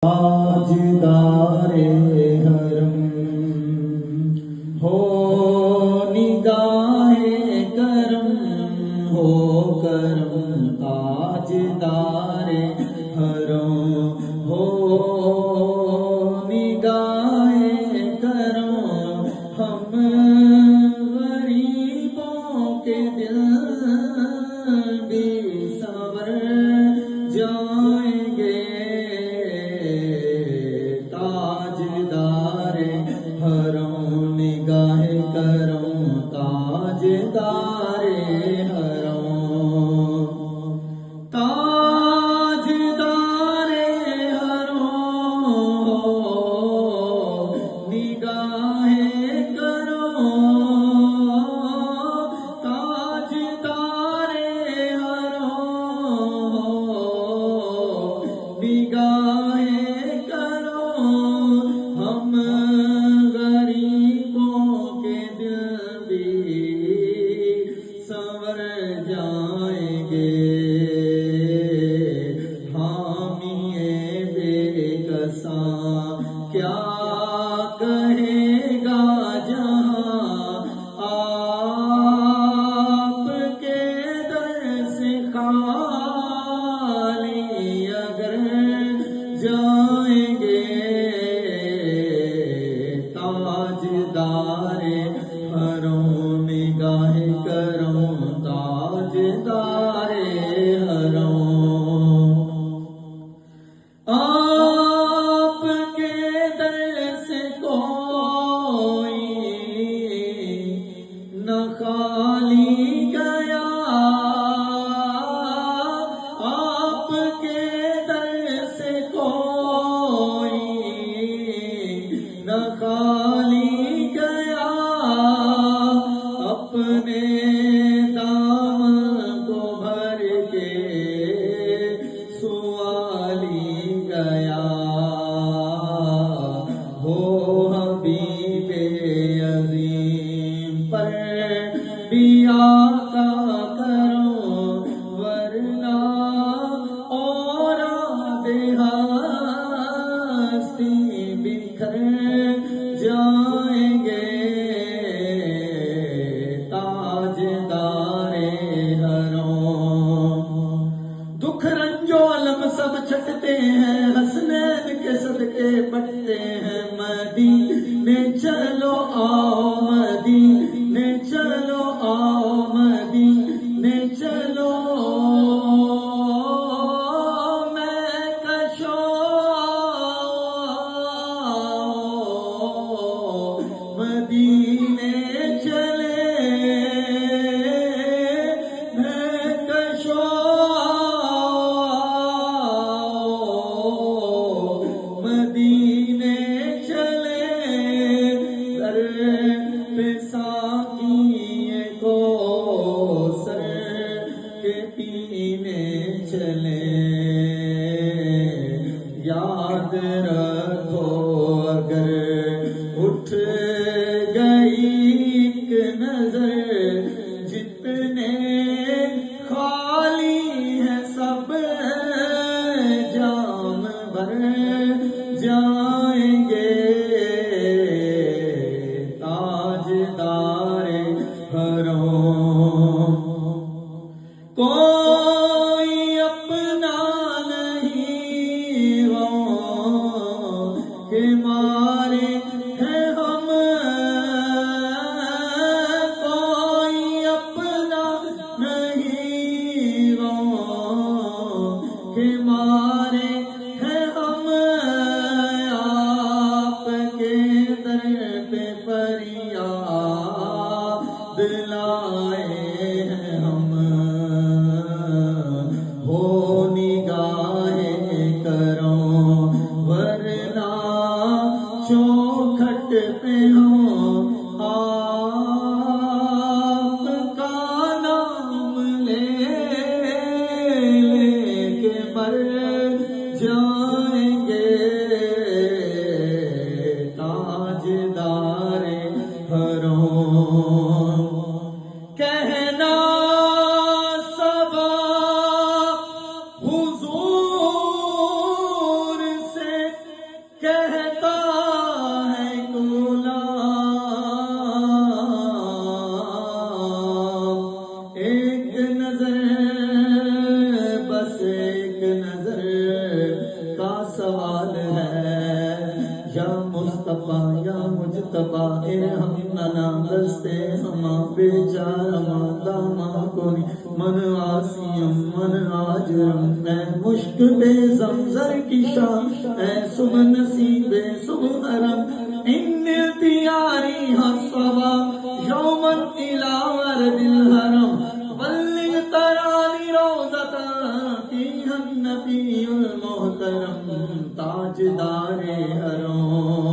ताजदारे हरम हो निगाहे करम हो करम ताजदारे हरम हो निगाहे करम हम गरीबों के दिल भी संवर जाएंगे ताजदारे हरम निगाहे करम ताजदारे हरम ताजदारे हरम निगाहे करम ताजदारे हरम निगाहे करो हम गरीबों के दिल भी संवर जाएंगे हामिए बेकसा क्या कहेगा जहां आपके दर से खाली अगर जाएंगे ताजदारे हरम निगाहे करम ताजदारे हरम आपके दर से कोई न खाली गया आपके दर से कोई न खाली गया अपने दामन को भर के सुवाली गया हो हबीबे अज़ीम पर भी आका करो वरना और हस्ती बिखर जाएंगे ताजदारे हरम दुख रंजो अलम सब छटते हैं हसनैन के सदके बटते हैं मदीने चलो आओ मदीने चलो आओ मदीने चलो मैं कशो मदीने चले मैं कशो मदीने चले दर पे साकिए को सर के पीने चले याद रखो अगर उठ गई एक नजर जितने खाली है सब जाम भर जाएंगे ताजदारे हरम कोई अपना नहीं हो के मारे हैं हम कोई अपना नहीं हो के मारे हैं हम سوال ہے یا مصطفیٰ یا مجتبیٰ ارحم لنا دستے ہما بیچارہ داما کوئی من آسیم من آجرم اے مشک بے زمزر کی شام اے صبح نصیب صبح حرم ان دیاری حصبا یومن الى ورد الحرم بلغ ترانی روزتا فیہا النبی المحترم تاجدار حرم